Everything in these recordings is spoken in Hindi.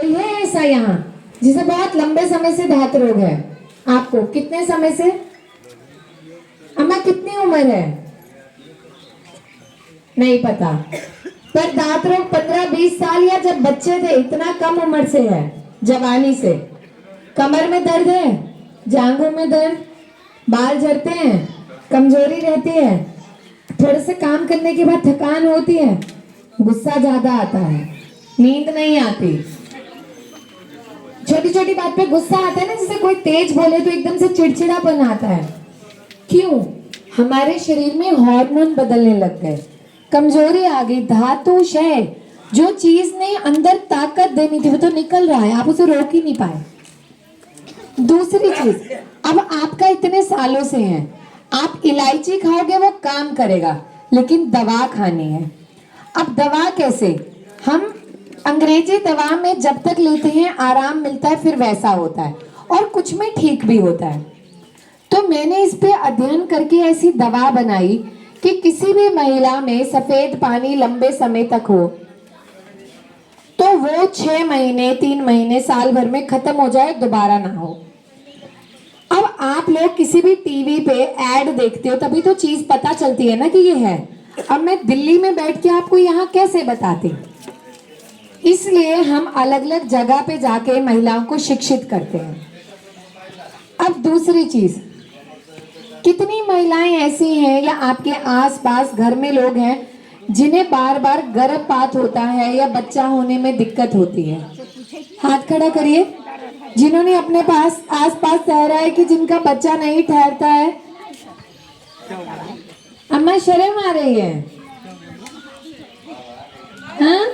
कोई है ऐसा यहाँ जिसे बहुत लंबे समय से दांत रोग है? आपको कितने समय से? अम्मा कितनी उम्र है? नहीं पता। पर दांत रोग 15-20 साल या जब बच्चे थे, इतना कम उम्र से है, जवानी से। कमर में दर्द है, जांघों में दर्द, बाल झड़ते हैं, कमजोरी रहती है, थोड़े से काम करने के बाद थकान होती है, गुस्सा ज्यादा आता है, नींद नहीं आती, छोटी छोटी बात पे गुस्सा आता है ना, जैसे कोई तेज बोले तो एकदम से चिड़चिड़ापन आता है। क्यों? हमारे शरीर में हार्मोन बदलने लग गए, कमजोरी आ गई, धातु क्षय, जो चीज ने अंदर ताकत देनी थी वो तो निकल रहा है, आप उसे रोक ही नहीं पाए। दूसरी चीज, अब आपका इतने सालों से है, आप इलायची खाओगे वो काम करेगा, लेकिन दवा खानी है। अब दवा कैसे? हम अंग्रेजी दवा में जब तक लेते हैं आराम मिलता है, फिर वैसा होता है और कुछ में ठीक भी होता है। तो मैंने इस पे अध्ययन करके ऐसी दवा बनाई कि किसी भी महिला में सफेद पानी लंबे समय तक हो तो वो 6 महीने, 3 महीने, साल भर में खत्म हो जाए, दोबारा ना हो। अब आप लोग किसी भी टीवी पे ऐड देखते हो तभी तो चीज पता चलती है ना कि ये है। अब मैं दिल्ली में बैठ के आपको यहाँ कैसे बताती? इसलिए हम अलग अलग जगह पे जाके महिलाओं को शिक्षित करते हैं। अब दूसरी चीज, कितनी महिलाएं ऐसी हैं या आपके आसपास घर में लोग हैं जिन्हें बार बार गर्भपात होता है या बच्चा होने में दिक्कत होती है? हाथ खड़ा करिए जिन्होंने अपने पास आसपास ठहरा है कि जिनका बच्चा नहीं ठहरता है। अम्मा शर्म आ रही है? हाँ?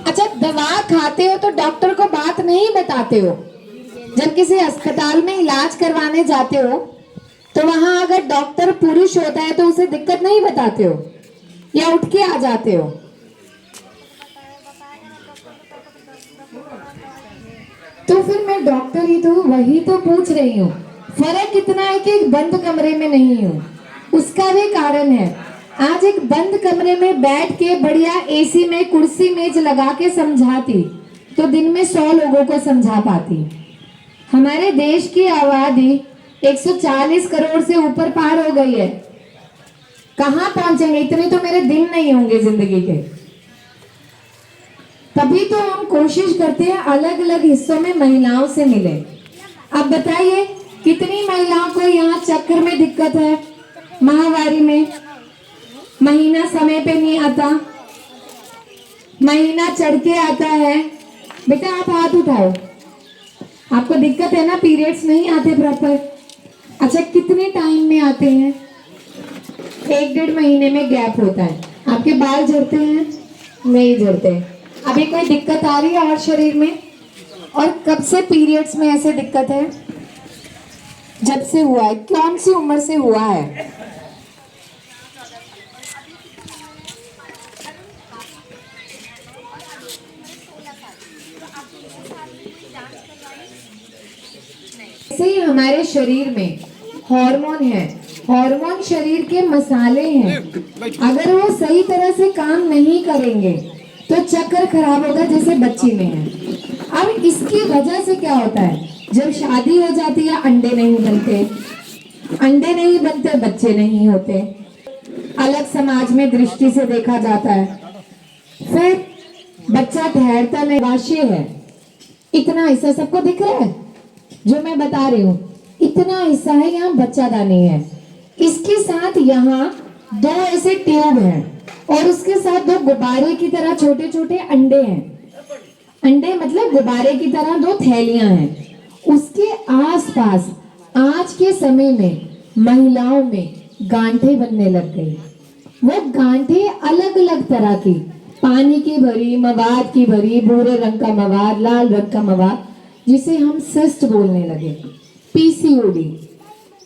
अच्छा, दवा खाते हो तो डॉक्टर को बात नहीं बताते हो? जब किसी अस्पताल में इलाज करवाने जाते हो तो वहां अगर डॉक्टर पुरुष होता है तो उसे दिक्कत नहीं बताते हो या उठ के आ जाते हो? तो फिर मैं डॉक्टर ही तो वही तो पूछ रही हूँ, फर्क इतना है कि एक बंद कमरे में नहीं हूँ। उसका भी कारण है, आज एक बंद कमरे में बैठ के बढ़िया एसी में कुर्सी मेज लगा के समझाती तो दिन में 100 लोगों को समझा पाती। हमारे देश की आबादी 140 करोड़ से ऊपर पार हो गई है। कहाँ पहुंचेंगे? इतने तो मेरे दिन नहीं होंगे जिंदगी के। तभी तो हम कोशिश करते हैं अलग अलग हिस्सों में महिलाओं से मिले। अब बताइए कितनी महिलाओं को यहाँ चक्कर में दिक्कत है, माहवारी में, महीना समय पे नहीं आता, महीना चढ़ के आता है। बेटा आप हाथ उठाओ, आपको दिक्कत है ना, पीरियड्स नहीं आते प्रॉपर? अच्छा, कितने टाइम में आते हैं? 1-1.5 महीने में गैप होता है। आपके बाल झड़ते हैं? नहीं झड़ते। अभी कोई दिक्कत आ रही है और शरीर में? और कब से पीरियड्स में ऐसे दिक्कत है? जब से हुआ है। कौन सी उम्र से हुआ है? ऐसे ही हमारे शरीर में हार्मोन है, हार्मोन शरीर के मसाले हैं, अगर वो सही तरह से काम नहीं करेंगे तो चक्कर खराब होगा, जैसे बच्ची में है। अब इसकी वजह से क्या होता है, जब शादी हो जाती है अंडे नहीं बनते, अंडे नहीं बनते बच्चे नहीं होते, अलग समाज में दृष्टि से देखा जाता है, फिर बच्चा ठहरता नहीं, वाशी है। इतना हिस्सा सबको दिख रहा है जो मैं बता रही हूँ, इतना हिस्सा है, यहाँ बच्चादानी है, इसके साथ यहाँ 2 ऐसे ट्यूब हैं और उसके साथ 2 गुब्बारे की तरह छोटे छोटे अंडे हैं। अंडे मतलब गुब्बारे की तरह 2 थैलियां हैं। उसके आसपास आज के समय में महिलाओं में गांठें बनने लग गई। वो गांठें अलग अलग तरह की, पानी की भरी, मवाद की भरी, भूरे रंग का मवाद, लाल रंग का मवाद, जिसे हम सिस्ट बोलने लगे, पीसीओडी।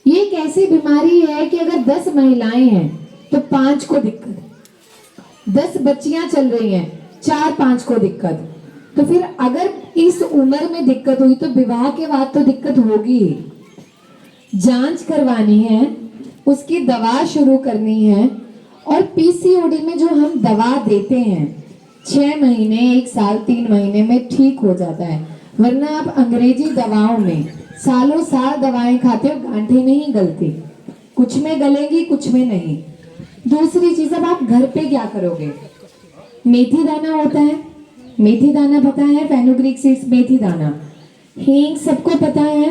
ये एक ऐसी बीमारी है कि अगर 10 महिलाएं हैं तो 5 को दिक्कत, 10 बच्चियां चल रही हैं, 4-5 को दिक्कत। तो फिर अगर इस उम्र में दिक्कत हुई तो विवाह के बाद तो दिक्कत होगी ही। जांच करवानी है, उसकी दवा शुरू करनी है, और पीसीओडी में जो हम दवा देते हैं 6 महीने, 1 साल, 3 महीने में ठीक हो जाता है, वरना आप अंग्रेजी दवाओं में सालों साल दवाएं खाते हो, गांठें नहीं गलती, कुछ में गलेगी कुछ में नहीं। दूसरी चीज, अब आप घर पे क्या करोगे? मेथी दाना होता है, मेथी दाना पता है, फेनुग्रीक सीड्स मेथी दाना, हींग सबको पता है,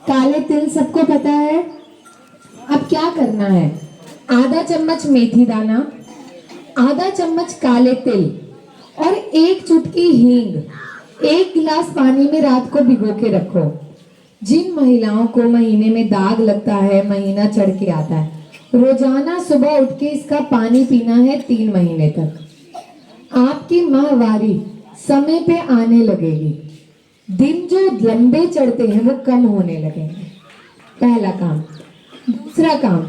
काले तिल सबको पता है। अब क्या करना है? आधा चम्मच मेथी दाना, आधा चम्मच काले तिल और 1 चुटकी हींग 1 गिलास पानी में रात को भिगो के रखो। जिन महिलाओं को महीने में दाग लगता है, महीना चढ़ के आता है, रोजाना सुबह उठ के इसका पानी पीना है 3 महीने तक। आपकी माहवारी समय पे आने लगेगी, दिन जो लंबे चढ़ते हैं वो कम होने लगेंगे। पहला काम। दूसरा काम,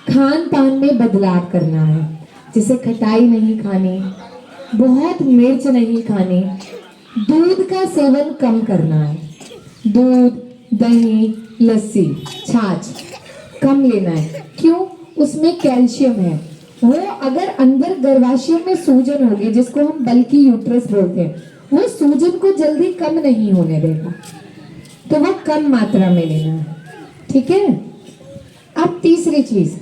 खान पान में बदलाव करना है, जैसे खटाई नहीं खानी, बहुत मिर्च नहीं खानी, दूध का सेवन कम करना है, दूध, दही, लस्सी, छाछ कम लेना है। क्यों? उसमें कैल्शियम है। वो अगर अंदर गर्भाशय में सूजन होगी, जिसको हम बल्कि यूट्रस बोलते हैं, वो सूजन को जल्दी कम नहीं होने देगा, तो वो कम मात्रा में लेना है। ठीक है। अब तीसरी चीज,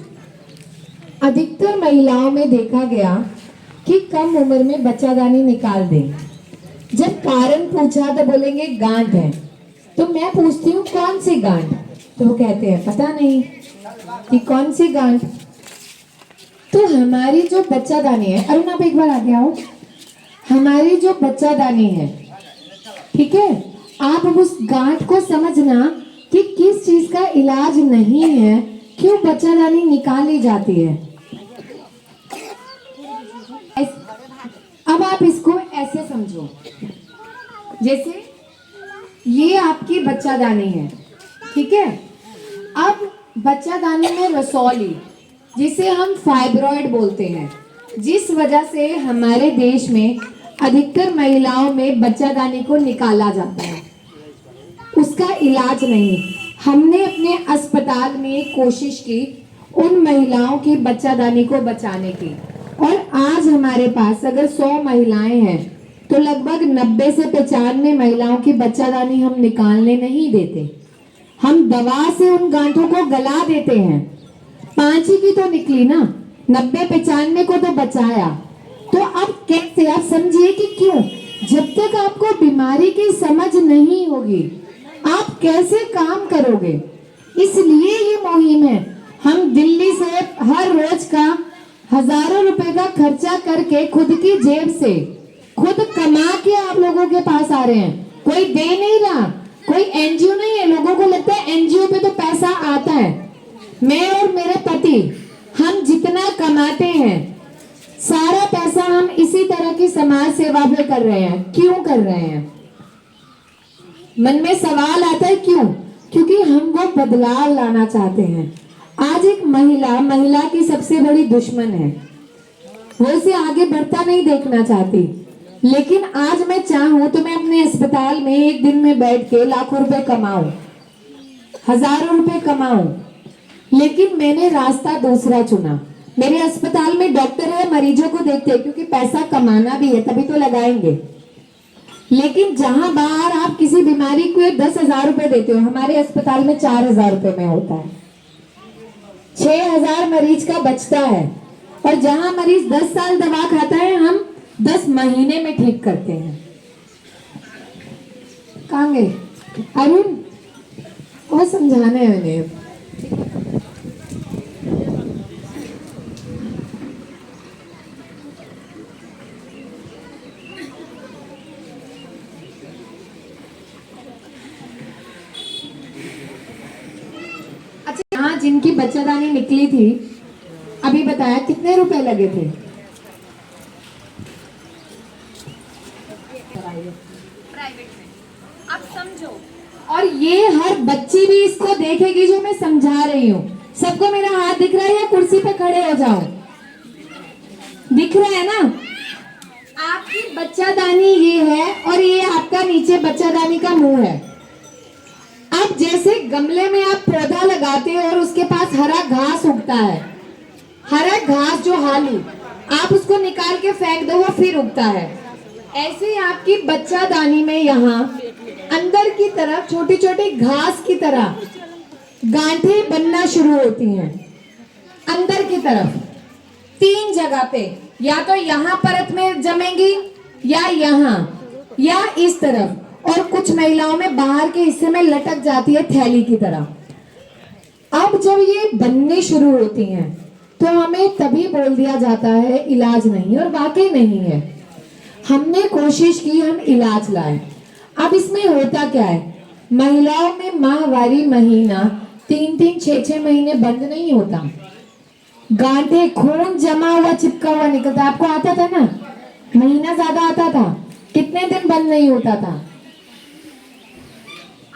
अधिकतर महिलाओं में देखा गया कि कम उम्र में बच्चादानी निकाल दें। जब कारण पूछा तो बोलेंगे गांठ है, तो मैं पूछती हूँ कौन सी गांठ, तो वो कहते हैं पता नहीं कि कौन सी गांठ। तो हमारी जो बच्चादानी है, अरुण आप एक बार आगे आओ, हमारी जो बच्चादानी है, ठीक है, आप अब उस गांठ को समझना कि किस चीज का इलाज नहीं है, क्यों बच्चादानी निकाली जाती है। अब आप इसको ऐसे समझो, जैसे ये आपकी बच्चादानी है, ठीक है। अब बच्चादानी में रसौली, जिसे हम फाइब्रॉइड बोलते हैं, जिस वजह से हमारे देश में अधिकतर महिलाओं में बच्चादानी को निकाला जाता है, उसका इलाज नहीं। हमने अपने अस्पताल में कोशिश की उन महिलाओं की बच्चादानी को बचाने की, और आज हमारे पास अगर 100 महिलाएं हैं तो लगभग 90 से 95 महिलाओं की बच्चादानी हम निकालने नहीं देते। हम दवा से उन गांठों को गला देते हैं। 5 ही की तो निकली ना, 90-95 को तो बचाया। तो अब कैसे, आप समझिए कि क्यों, जब तक आपको बीमारी की समझ नहीं होगी आप कैसे काम करोगे। इसलिए ये मुहिम है। हम दिल्ली से हर रोज का हजारों रुपए का खर्चा करके खुद की जेब से खुद कमा के आप लोगों के पास आ रहे हैं। कोई दे नहीं रहा, कोई एनजीओ नहीं है। लोगों को लगता है एनजीओ पे तो पैसा आता है। मैं और मेरे पति, हम जितना कमाते हैं सारा पैसा हम इसी तरह की समाज सेवा पे कर रहे हैं। क्यों कर रहे हैं? मन में सवाल आता है क्यों? क्योंकि हम वो बदलाव लाना चाहते हैं। आज एक महिला की सबसे बड़ी दुश्मन है, वो इसे आगे बढ़ता नहीं देखना चाहती। लेकिन आज मैं चाहूं तो मैं अपने अस्पताल में एक दिन में बैठ के लाखों रुपए कमाऊं, हजारों रुपए कमाऊं, लेकिन मैंने रास्ता दूसरा चुना। मेरे अस्पताल में डॉक्टर है, मरीजों को देखते हैं, क्योंकि पैसा कमाना भी है तभी तो लगाएंगे। लेकिन जहां बाहर आप किसी बीमारी को 10,000 रुपए देते हो, हमारे अस्पताल में 4,000 रुपए में होता है। 6,000 मरीज का बचता है, और जहां मरीज 10 साल दवा खाता है, हम 10 महीने में ठीक करते हैं। कहाँ गए अरुण? और समझाना है मैंने। अच्छा, हाँ, जिनकी बच्चादानी निकली थी अभी बताया कितने रुपए लगे थे? प्राइवेट में, आप समझो। और ये हर बच्ची भी इसको देखेगी जो मैं समझा रही हूँ। सबको मेरा हाथ दिख रहा है या कुर्सी पे खड़े हो जाओ? दिख रहा है ना? आपकी बच्चादानी ये है और ये आपका नीचे बच्चादानी का मुंह है। अब जैसे गमले में आप पौधा लगाते हो और उसके पास हरा घास उगता है, हरा घास जो हालू, आप उसको निकाल के फेंक दो, वो फिर उगता है। ऐसे ही आपकी बच्चादानी में यहाँ अंदर की तरफ छोटी छोटी घास की तरह गांठें बनना शुरू होती हैं। अंदर की तरफ 3 जगह पे, या तो यहाँ परत में जमेंगी, या यहाँ, या इस तरफ, और कुछ महिलाओं में बाहर के हिस्से में लटक जाती है थैली की तरह। अब जब ये बनने शुरू होती हैं तो हमें तभी बोल दिया जाता है इलाज नहीं, और वाकई नहीं है। हमने कोशिश की हम इलाज लाए। अब इसमें होता क्या है, महिलाओं में माहवारी महीना 3-3, 6-6 महीने बंद नहीं होता। गांठे, खून जमा हुआ चिपका हुआ निकलता। आपको आता था ना, महीना ज्यादा आता था, कितने दिन बंद नहीं होता था?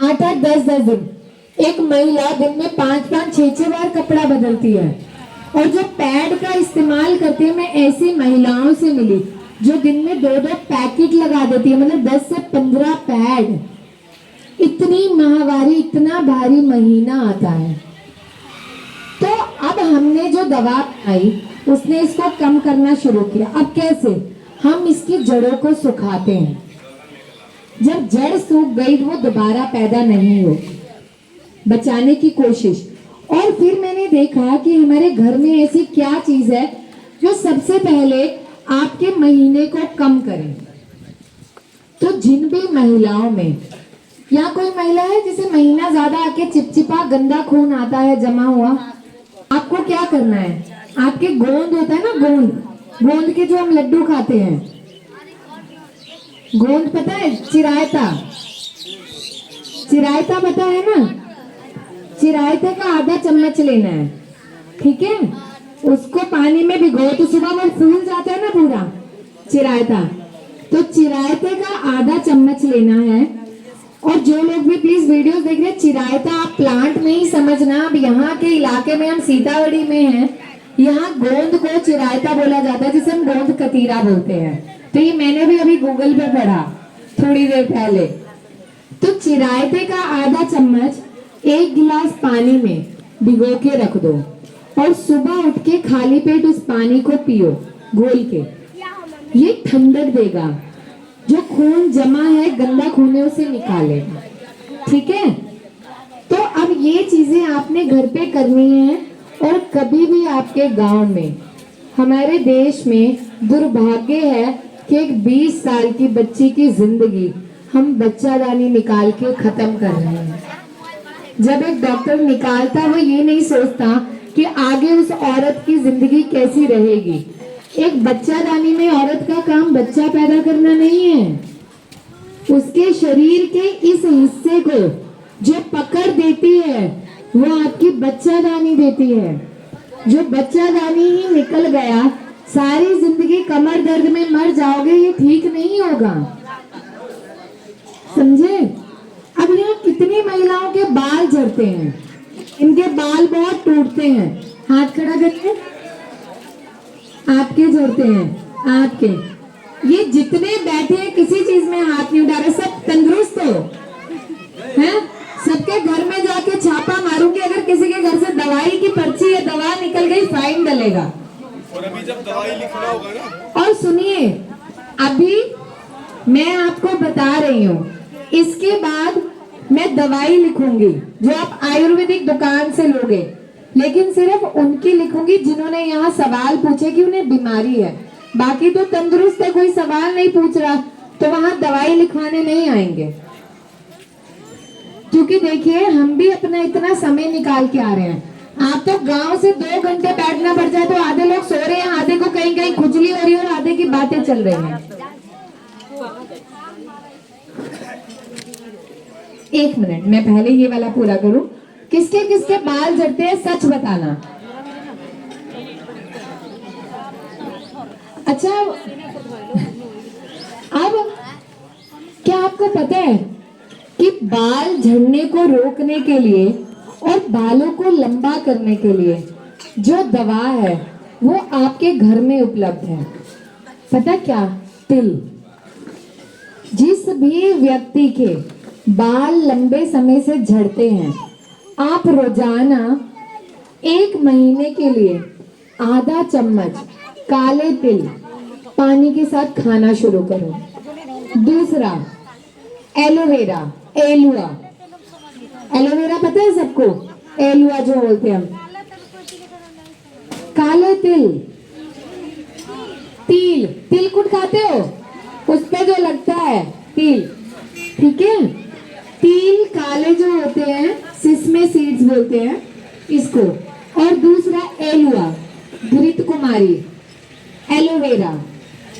8-8, 10-10 दिन। एक महिला दिन में 5-5, 6-6 बार कपड़ा बदलती है। और जो पैड का इस्तेमाल करती है, मैं ऐसी महिलाओं से मिली जो दिन में 2-2 पैकेट लगा देती है, मतलब 10 से 15 पैड। इतनी माहवारी, इतना भारी महीना आता है। तो अब हमने जो दवा आई उसने इसको कम करना शुरू किया। अब कैसे? हम इसकी जड़ों को सुखाते हैं। जब जड़ सूख गई वो दोबारा पैदा नहीं होगी, बचाने की कोशिश। और फिर मैंने देखा कि हमारे घर में ऐसी क्या चीज है जो सबसे पहले आपके महीने को कम करे। तो जिन भी महिलाओं में, या कोई महिला है जिसे महीना ज्यादा आके चिपचिपा गंदा खून आता है जमा हुआ, आपको क्या करना है? आपके गोंद होता है ना, गोंद के जो हम लड्डू खाते हैं, गोंद पता है? चिरायता पता है ना? चिरायते का आधा चम्मच लेना है, ठीक है? उसको पानी में भिगो तो सुबह वो फूल जाता है ना पूरा चिरायता। तो चिरायते का आधा चम्मच लेना है। और जो लोग भी प्लीज वीडियोस देख रहे हैं, चिरायता आप प्लांट नहीं समझना। अब यहाँ के इलाके में, हम सीतामढ़ी में हैं, यहाँ गोंद को चिरायता बोला जाता है, जिसे हम गोंद कतीरा बोलते हैं। तो ये मैंने भी अभी गूगल पे पढ़ा थोड़ी देर पहले। तो चिरायते का आधा चम्मच 1 गिलास पानी में भिगो के रख दो, और सुबह उठ के खाली पेट उस पानी को पियो घोल के। ये ठंडक देगा, जो खून जमा है, गंदा खून है, उसे निकालेगा, ठीक है? तो अब ये चीजें आपने घर पे करनी है। और कभी भी आपके गांव में, हमारे देश में दुर्भाग्य है कि एक 20 साल की बच्ची की जिंदगी हम बच्चादानी निकाल के खत्म कर रहे हैं। जब एक डॉक्टर निकालता, वो ये नहीं सोचता कि आगे उस औरत की जिंदगी कैसी रहेगी। एक बच्चादानी में औरत का काम बच्चा पैदा करना नहीं है, उसके शरीर के इस हिस्से को जो पकड़ देती है वो आपकी बच्चादानी देती है। जो बच्चादानी ही निकल गया, सारी जिंदगी कमर दर्द में मर जाओगे, ये ठीक नहीं होगा, समझे? अब यहाँ कितनी महिलाओं के बाल झड़ते हैं, इनके बाल बहुत टूटते हैं। हाथ खड़ा करिए। आपके झड़ते हैं, आपके। ये जितने बैठे हैं किसी चीज में हाथ नहीं उठा रहे, सब तंदुरुस्त हो हैं? सबके घर में जाके छापा मारूंगी, अगर किसी के घर से दवाई की पर्ची या दवा निकल गई, फाइन डलेगा। और अभी जब दवाई लिखना होगा ना, और सुनिए, अभी मैं आपको बता रही हूँ, इसके बाद मैं दवाई लिखूंगी जो आप आयुर्वेदिक दुकान से लोगे, लेकिन सिर्फ उनकी लिखूंगी जिन्होंने यहाँ सवाल पूछे कि उन्हें बीमारी है। बाकी तो तंदुरुस्त है, कोई सवाल नहीं पूछ रहा, तो वहां दवाई लिखवाने नहीं आएंगे। क्योंकि देखिए, हम भी अपना इतना समय निकाल के आ रहे हैं। आप तो गांव से 2 घंटे बैठना पड़ जाए तो आधे लोग सो रहे हैं, आधे को कहीं कहीं खुजली हो रही है, और आधे की बातें चल रही हैं। 1 मिनट, मैं पहले ये वाला पूरा करूं। किसके किसके बाल झड़ते हैं, सच बताना। अच्छा, अब क्या आपको पता है कि बाल झड़ने को रोकने के लिए और बालों को लंबा करने के लिए जो दवा है वो आपके घर में उपलब्ध है? पता क्या? तिल। जिस भी व्यक्ति के बाल लंबे समय से झड़ते हैं, आप रोजाना 1 महीने के लिए आधा चम्मच काले तिल पानी के साथ खाना शुरू करो। दूसरा, एलोवेरा, एलुआ, एलोवेरा पता है सबको, एलुआ जो बोलते हैं हम। काले तिल, तिल, तिलकुट खाते हो, उस पे जो लगता है तिल, ठीक है। तिल काले जो होते हैं, सिसमे सीड्स बोलते हैं इसको। और दूसरा एलुआ, घृत कुमारी, एलोवेरा,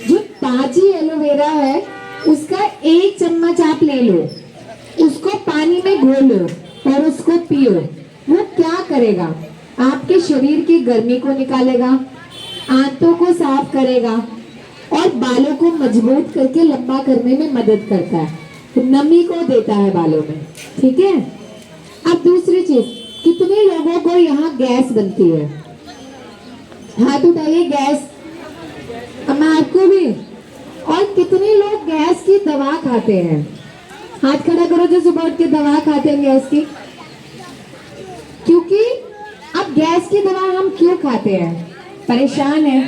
जो ताजी एलोवेरा है उसका 1 चम्मच आप ले लो, उसको पानी में घोलो और उसको पियो। वो क्या करेगा, आपके शरीर की गर्मी को निकालेगा, आंतों को साफ करेगा और बालों को मजबूत करके लंबा करने में मदद करता है, नमी को देता है बालों में, ठीक है। अब दूसरी चीज, कितने लोगों को यहाँ गैस बनती है, हाथ उठाइए। गैस, अब मैं आपको भी। और कितने लोग गैस की दवा खाते हैं, हाथ खड़ा करो जो सुबह उठ के दवा खाते हैं गैस की। क्योंकि अब गैस की दवा हम क्यों खाते हैं, परेशान है।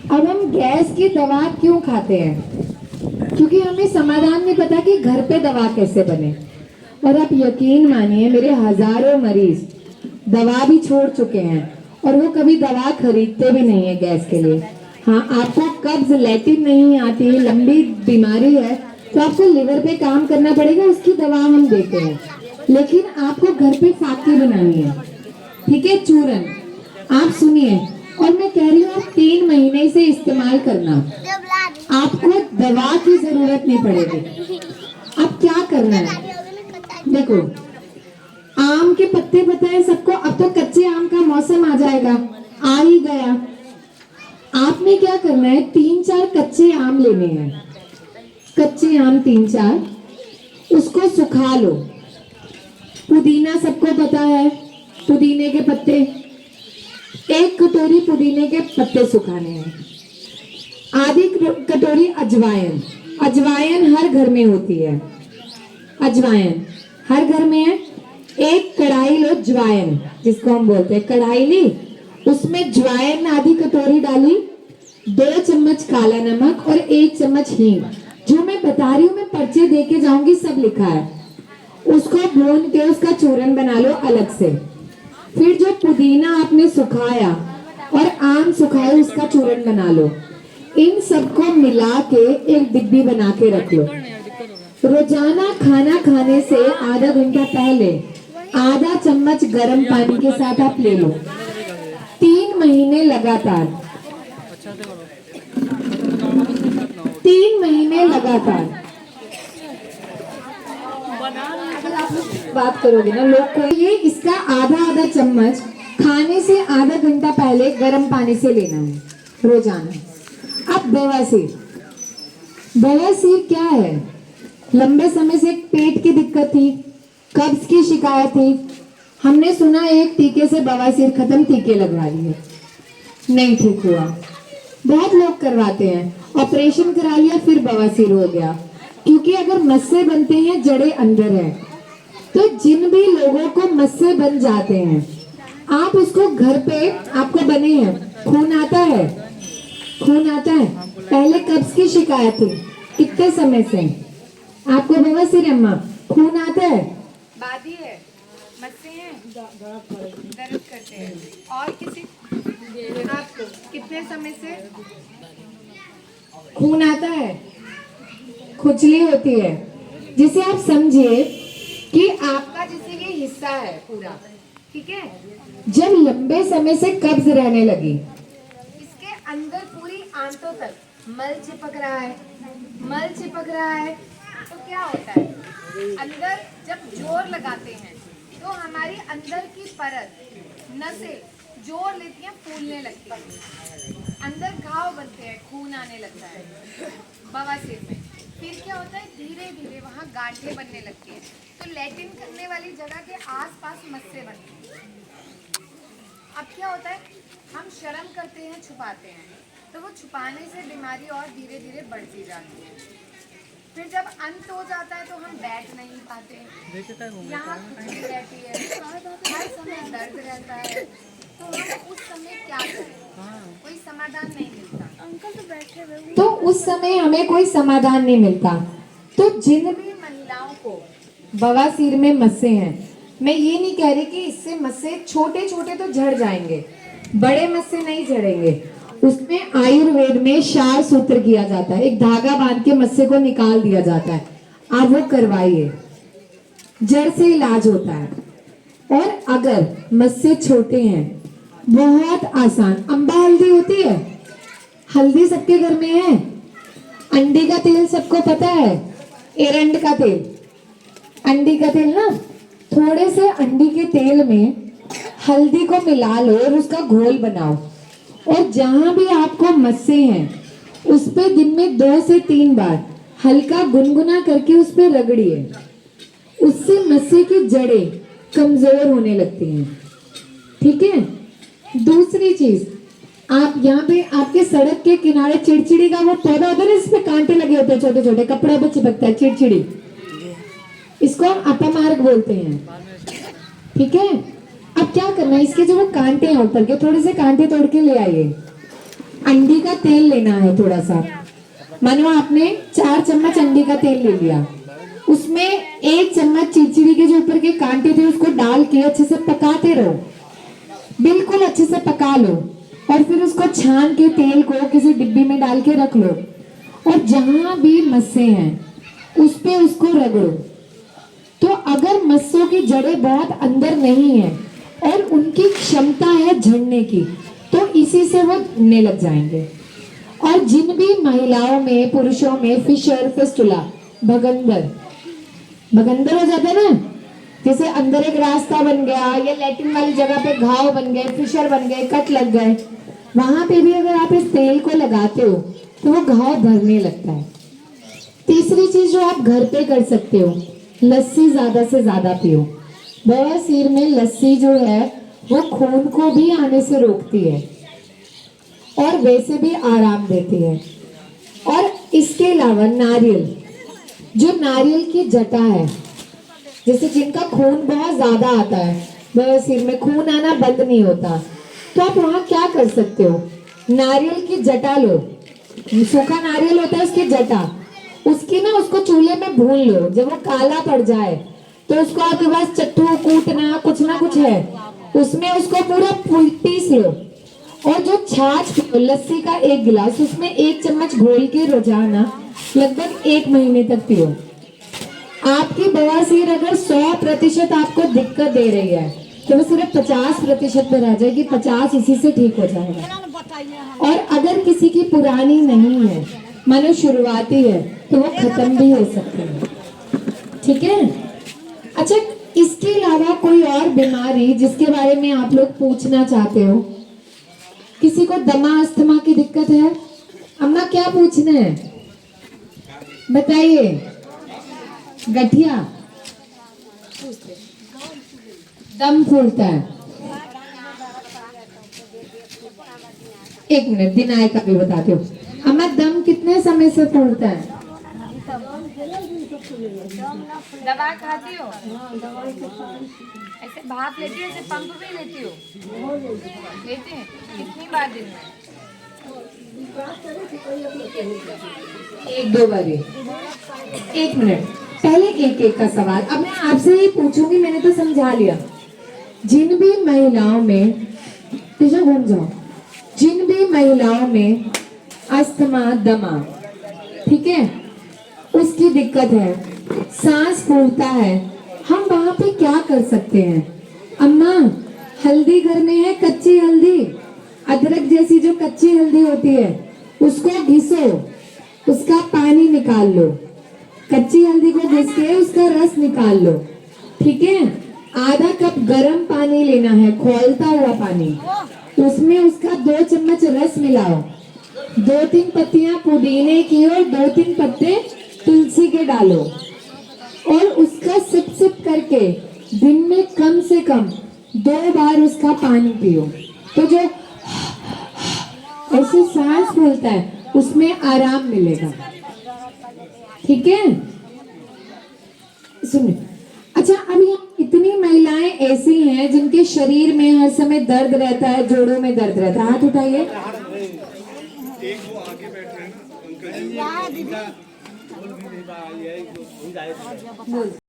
अब हम गैस की दवा क्यों खाते हैं, क्योंकि हमें समाधान नहीं पता कि घर पे दवा कैसे बने। और आप यकीन मानिए, मेरे हजारों मरीज दवा भी छोड़ चुके हैं और वो कभी दवा खरीदते भी नहीं है गैस के लिए। हाँ, आपको कब्ज, लैटिन नहीं आती, लंबी बीमारी है तो आपको लिवर पे काम करना पड़ेगा, उसकी दवा हम देते हैं। लेकिन आपको घर पे फाकी बनानी है, ठीक है, चूरन। आप सुनिए, और मैं कह रही हूँ आप 3 महीने से इस्तेमाल करना, आपको दवा की जरूरत नहीं पड़ेगी। अब क्या करना है, देखो, आम के पत्ते पता है सबको, अब तो कच्चे आम का मौसम आ जाएगा, आ ही गया। आपने क्या करना है, 3-4 कच्चे आम लेने हैं, कच्चे आम 3-4, उसको सुखा लो। पुदीना सबको पता है, पुदीने के पत्ते, 1 कटोरी पुदीने के पत्ते सुखाने हैं। आधी कटोरी अजवाइन, अजवाइन हर घर में होती है, अजवाइन हर घर में है। 1 कढ़ाई लो ज्वाइन, जिसको हम बोलते हैं कढ़ाई ली, उसमें ज्वाइन आधी कटोरी डाली, 2 चम्मच काला नमक और 1 चम्मच हींग। जो मैं बता रही हूँ मैं पर्चे दे के जाऊंगी, सब लिखा है। उसको भून के उसका चूरन बना लो अलग से। फिर जो पुदीना आपने सुखाया और आम सुखाए उसका चूरन बना लो। इन सबको मिला के एक डिब्बी बना के रख लो। रोजाना खाना खाने से आधा घंटा पहले आधा चम्मच गर्म पानी के साथ आप ले लो, 3 महीने लगातार, 3 महीने लगातार। बात करोगे ना लोग को, ये इसका आधा चम्मच खाने से आधा घंटा पहले गर्म पानी से लेना है रोजाना। अब बवासीर, बवासीर क्या है, लंबे समय से पेट की दिक्कत थी, कब्ज की शिकायत थी, हमने सुना एक टीके से बवासीर खत्म, टीके लगवा लिए, नहीं ठीक हुआ। बहुत लोग करवाते हैं, ऑपरेशन करा लिया फिर बवासीर हो गया, क्योंकि अगर मस्से बनते हैं जड़ें अंदर है। तो जिन भी लोगों को मस्से बन जाते हैं, आप उसको घर पे, आपको बने हैं, खून आता है, खून आता है, पहले कब्ज की शिकायत थी, कितने समय से आपको बवासीर, अम्मा खून आता है, बादी है, मस्से हैं, दर्द करते हैं, और किसी आपको कितने समय से खून आता है, खुजली होती है, जिसे आप समझिए कि आपका जैसे ये हिस्सा है पूरा, ठीक है। जब लंबे समय से कब्ज रहने लगी, इसके अंदर पूरी आंतों तक मल चिपक रहा है, मल चिपक रहा है, तो क्या होता है, अंदर जब जोर लगाते हैं तो हमारी अंदर की परत, नसें जोर लेती हैं, फूलने लगती है, अंदर घाव बनते हैं, खून आने लगता है बवासीर में। फिर क्या होता है, धीरे धीरे वहाँ गांठें बनने लगती हैं, तो लैटिन करने वाली जगह के आसपास मस्से बनते हैं। अब क्या होता है, हम शर्म करते हैं, छुपाते हैं, तो वो छुपाने से बीमारी और धीरे धीरे बढ़ती जाती है। फिर जब अंत हो जाता है तो हम बैठ नहीं पाते, यहाँ खुजली रहती है, हर समय दर्द रहता है, तो हम उस समय क्या करें? कोई समाधान नहीं मिलता। तो उस समय हमें कोई समाधान नहीं मिलता। तो जिन भी महिलाओं को बवासीर में मस्से हैं, मैं ये नहीं कह रही कि इससे मस्से छोटे छोटे तो झड़ जाएंगे, बड़े मस्से नहीं झड़ेंगे। उसमें आयुर्वेद में शार सूत्र किया जाता है, एक धागा बांध के मस्से को निकाल दिया जाता है, आप वो करवाइए, जड़ से इलाज होता है। और अगर मस्से छोटे हैं, बहुत आसान, अम्बा हल्दी होती है, हल्दी सबके घर में है, अंडी का तेल सबको पता है, एरंड का तेल, अंडी का तेल ना, थोड़े से अंडी के तेल में हल्दी को मिला लो और उसका घोल बनाओ, और जहां भी आपको मस्से हैं उस पे दिन में 2 से 3 बार हल्का गुनगुना करके उस पे रगड़िए, उससे मस्से की जड़ें कमजोर होने लगती हैं। ठीक है। दूसरी चीज, आप यहाँ पे आपके सड़क के किनारे चिड़चिड़ी का वो पौधा होता है ना, इसमें कांटे लगे होते हैं छोटे छोटे, कपड़े पे चिपकता है चिड़चिड़ी, इसको हम अपमार्ग बोलते हैं। ठीक है। अब क्या करना है, इसके जो वो कांटे हैं ऊपर के, थोड़े से कांटे तोड़ के ले आइए। अंडी का तेल लेना है थोड़ा सा, मानो आपने 4 चम्मच अंडी का तेल ले लिया, उसमें 1 चम्मच चिड़चिड़ी के जो ऊपर के कांटे थे उसको डाल के अच्छे से पकाते रहो, बिल्कुल अच्छे से पका लो, और फिर उसको छान के तेल को किसी डिब्बी में डाल के रख लो, और जहां भी मस्से हैं उस पे उसको रगड़ो। तो अगर मस्सों की जड़ें बहुत अंदर नहीं है और उनकी क्षमता है झड़ने की, तो इसी से वो झड़ने लग जाएंगे। और जिन भी महिलाओं में, पुरुषों में फिशर, फिस्टुला, भगंदर हो जाता है ना, जैसे अंदर एक रास्ता बन गया या लैट्रिन वाली जगह पे घाव बन गए, फिशर बन गए, कट लग गए, वहां पे भी अगर आप इस तेल को लगाते हो तो वो घाव भरने लगता है। तीसरी चीज जो आप घर पे कर सकते हो, लस्सी ज्यादा से ज्यादा पियो। बवासीर में लस्सी जो है वो खून को भी आने से रोकती है और वैसे भी आराम देती है। और इसके अलावा नारियल, जो नारियल की जटा है, जैसे जिनका खून बहुत ज्यादा आता है, बवासीर में खून आना बंद नहीं होता, तो आप वहां क्या कर सकते हो, नारियल की जटा लो, सूखा नारियल होता है उसकी जटा, उसकी ना उसको चूल्हे में भून लो, जब वो काला पड़ जाए तो उसको आपके पास चट्टू कूटना कुछ ना कुछ है, उसमें उसको पूरा पीस लो, और जो छाछ पियो, लस्सी का 1 गिलास, उसमें 1 चम्मच घोल के रोजाना लगभग 1 महीने तक पियो। आपकी बवासीर अगर 100% आपको दिक्कत दे रही है तो वो सिर्फ 50% पर आ जाएगी, 50 इसी से ठीक हो जाएगा। और अगर किसी की पुरानी नहीं है, मानो शुरुआती है, तो वो खत्म भी हो सकती है। ठीक है। अच्छा, इसके अलावा कोई और बीमारी जिसके बारे में आप लोग पूछना चाहते हो? किसी को दमा अस्थमा की दिक्कत है? अम्मा क्या पूछना है बताइए। गठिया, दम फूलता है, 1 मिनट दिनाय का भी बताती हूँ। अम्मा दम कितने समय से फूलता है? दवा खाती हो? ऐसे भाप लेती हो, ऐसे पंप भी लेती हो? लेते हैं। कितनी बार दिन में? 1-2 बारी। 1 मिनट, पहले एक का सवाल। अब मैं आपसे ही पूछूंगी, मैंने तो समझा लिया। जिन भी महिलाओं में, पीछे घूम जाओ, जिन भी महिलाओं में अस्थमा, दमा, ठीक है, उसकी दिक्कत है, सांस फूलता है, हम वहां पे क्या कर सकते हैं? अम्मा, हल्दी घर में है, कच्ची हल्दी, अदरक जैसी जो कच्ची हल्दी होती है, उसको घिसो, उसका पानी निकाल लो, कच्ची हल्दी को घिस के उसका रस निकाल लो। ठीक है। आधा कप गर्म पानी लेना है, खौलता हुआ पानी, उसमें उसका 2 चम्मच रस मिलाओ, 2-3 पत्तियां पुदीने की और 2-3 पत्ते तुलसी के डालो, और उसका सिप सिप करके दिन में कम से कम 2 बार उसका पानी पियो। तो जो ऐसे सांस फूलता है उसमें आराम मिलेगा। ठीक है, सुनिए। अच्छा, अब यहाँ इतनी महिलाएं ऐसी हैं जिनके शरीर में हर समय दर्द रहता है, जोड़ों में दर्द रहता है, हाथ उठाइए। एक वो आगे बैठ रहे हैं ना अंकल जी। बोल।